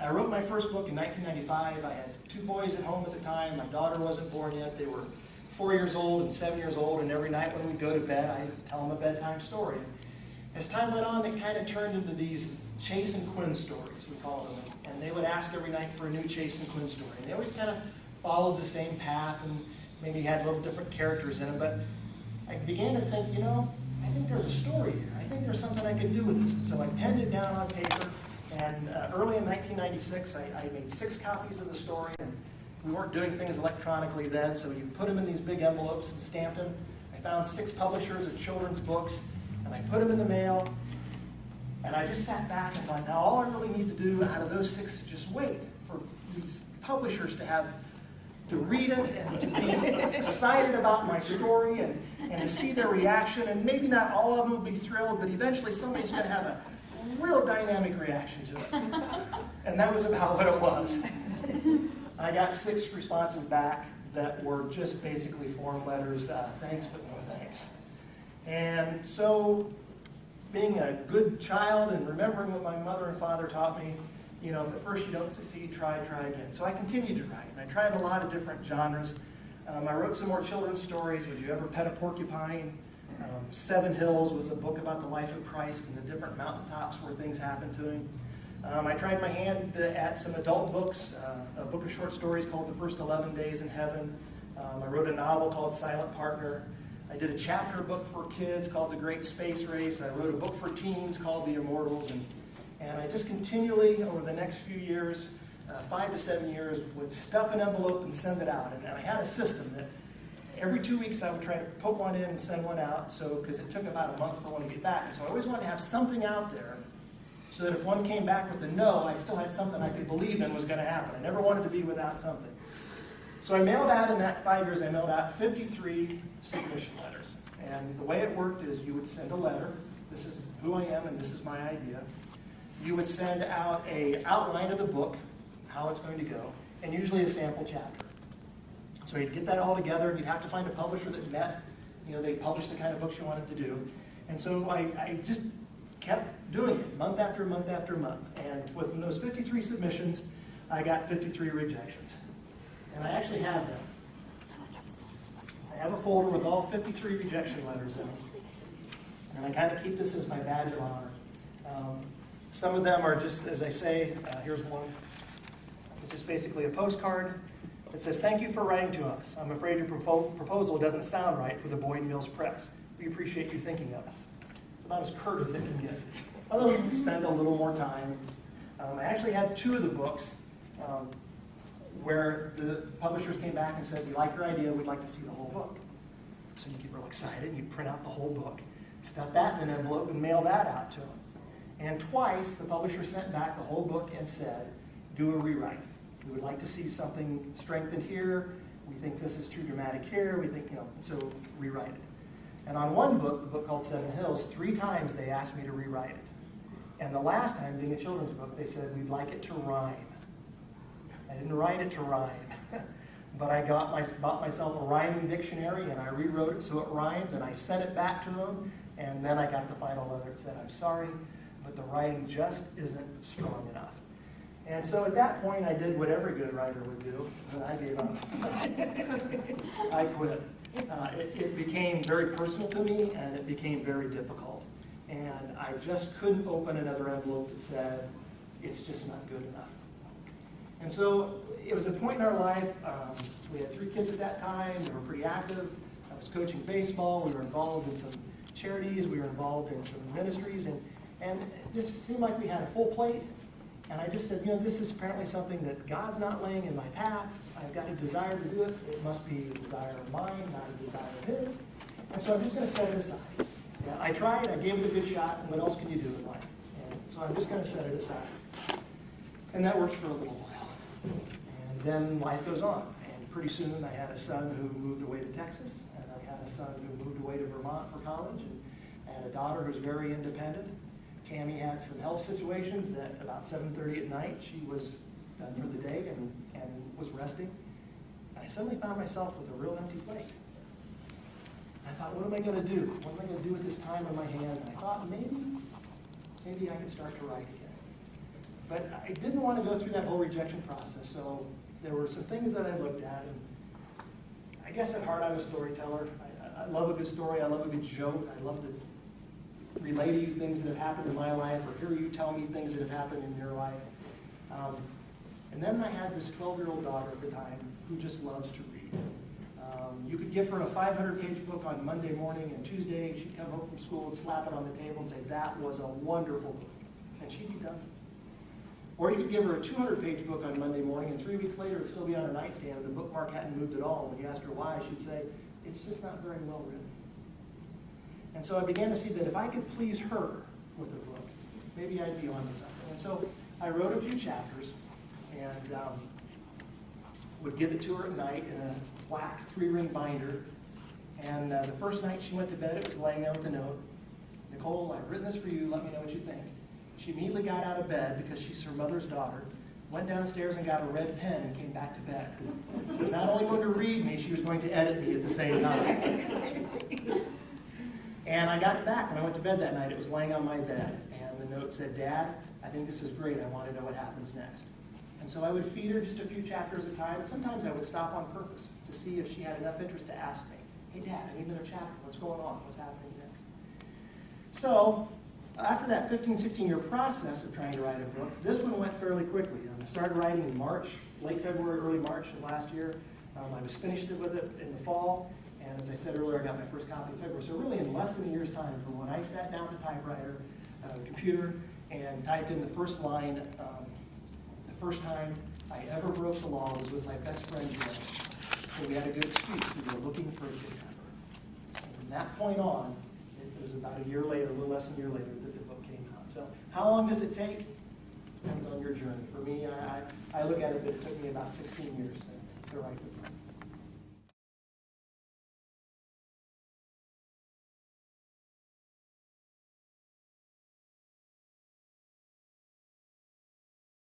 I wrote my first book in 1995. I had 2 boys at home at the time. My daughter wasn't born yet. They were 4 years old and 7 years old, and every night when we'd go to bed, I'd tell them a bedtime story. As time went on, it kind of turned into these Chase and Quinn stories, we called them. And they would ask every night for a new Chase and Quinn story. And they always kind of followed the same path and maybe had little different characters in them. But I began to think, I think there's a story here. I think there's something I could do with this. So I penned it down on paper. And early in 1996, I made 6 copies of the story. And we weren't doing things electronically then, so you put them in these big envelopes and stamped them. I found 6 publishers of children's books, and I put them in the mail. And I just sat back and thought, now all I really need to do out of those 6 is just wait for these publishers to read it and to be excited about my story and to see their reaction. And maybe not all of them will be thrilled, but eventually somebody's going to have a real dynamic reaction to it. And that was about what it was. I got 6 responses back that were just basically form letters, thanks but no thanks. And so, being a good child and remembering what my mother and father taught me, if at first you don't succeed, try again. So I continued to write, and I tried a lot of different genres. I wrote some more children's stories. Would You Ever Pet a Porcupine? 7 Hills was a book about the life of Christ and the different mountaintops where things happened to him. I tried my hand at some adult books, a book of short stories called The First 11 Days in Heaven. I wrote a novel called Silent Partner. I did a chapter book for kids called The Great Space Race. I wrote a book for teens called The Immortals. And I just continually, over the next few years, 5 to 7 years, would stuff an envelope and send it out. And I had a system that every 2 weeks I would try to put one in and send one out, because it took about a month for one to get back. So I always wanted to have something out there so that if one came back with a no, I still had something I could believe in was going to happen. I never wanted to be without something. So I mailed out, in that 5 years, I mailed out 53 submission letters. And the way it worked is you would send a letter. This is who I am and this is my idea. You would send out an outline of the book, how it's going to go, and usually a sample chapter. So you'd get that all together, and you'd have to find a publisher that met. They published the kind of books you wanted to do. And so I just kept doing it month after month after month. And within those 53 submissions, I got 53 rejections. And I actually have them. I have a folder with all 53 rejection letters in it. And I kind of keep this as my badge of honor. Some of them are just, as I say, here's one. It's just basically a postcard. It says, "Thank you for writing to us. I'm afraid your proposal doesn't sound right for the Boyd Mills Press. We appreciate you thinking of us." It's about as curt as it can get. Others spend a little more time. I actually had 2 of the books where the publishers came back and said, "We like your idea, we'd like to see the whole book." So you get real excited, and you print out the whole book, stuff that in an envelope, and mail that out to them. And twice, the publisher sent back the whole book and said, "Do a rewrite. We would like to see something strengthened here. We think this is too dramatic here. We think, so rewrite it." And on one book, the book called 7 Hills, 3 times they asked me to rewrite it. And the last time, being a children's book, they said, "We'd like it to rhyme." I didn't write it to rhyme, but I bought myself a rhyming dictionary, and I rewrote it so it rhymed, and I sent it back to them, and then I got the final letter that said, "I'm sorry, but the writing just isn't strong enough." And so at that point, I did what every good writer would do, and I gave up. I quit. It became very personal to me, and it became very difficult. And I just couldn't open another envelope that said, "It's just not good enough." And so it was a point in our life. We had 3 kids at that time. We were pretty active. I was coaching baseball. We were involved in some charities. We were involved in some ministries. And it just seemed like we had a full plate. And I just said, this is apparently something that God's not laying in my path. I've got a desire to do it. It must be a desire of mine, not a desire of his. And so I'm just going to set it aside. Yeah, I tried. I gave it a good shot. And what else can you do in life? And so I'm just going to set it aside. And that worked for a little while. And then life goes on. And pretty soon I had a son who moved away to Texas. And I had a son who moved away to Vermont for college. And I had a daughter who's very independent. Tammy had some health situations that about 7:30 at night, she was done for the day and was resting. And I suddenly found myself with a real empty plate. I thought, what am I going to do? What am I going to do with this time in my hands? And I thought, maybe I could start to write again. But I didn't want to go through that whole rejection process, so there were some things that I looked at, and I guess at heart I'm a storyteller. I love a good story, I love a good joke, I love to relay to you things that have happened in my life, or hear you tell me things that have happened in your life. And then I had this 12-year-old daughter at the time who just loves to read. You could give her a 500-page book on Monday morning, and Tuesday she'd come home from school and slap it on the table and say, "That was a wonderful book," and she'd be done. Or you could give her a 200-page book on Monday morning, and 3 weeks later it'd still be on her nightstand, and the bookmark hadn't moved at all. When you asked her why, she'd say, "It's just not very well written." And so I began to see that if I could please her with the book, maybe I'd be onto something. And so I wrote a few chapters, and would give it to her at night in a black 3-ring binder. And the first night she went to bed, it was laying there with a note. "Nicole, I've written this for you. Let me know what you think." She immediately got out of bed because she's her mother's daughter, went downstairs and got a red pen and came back to bed. She was not only going to read me, she was going to edit me at the same time. And I got it back when I went to bed that night. It was laying on my bed. And the note said, "Dad, I think this is great. I want to know what happens next." And so I would feed her just a few chapters at a time. And sometimes I would stop on purpose to see if she had enough interest to ask me, "Hey, Dad, I need another chapter. What's going on? What's happening next?" So after that 15, 16-year process of trying to write a book, this one went fairly quickly. I started writing in March, late February, early March of last year. I was finished with it in the fall. And as I said earlier, I got my first copy in February. So really in less than a year's time from when I sat down at the typewriter, computer, and typed in the first line, the first time I ever broke the law was with my best friend, Joe. So we had a good excuse. We were looking for a kidnapper. And from that point on, it was about a year later, a little less than a year later, that the book came out. So how long does it take? Depends on your journey. For me, I look at it that it took me about 16 years to write the book.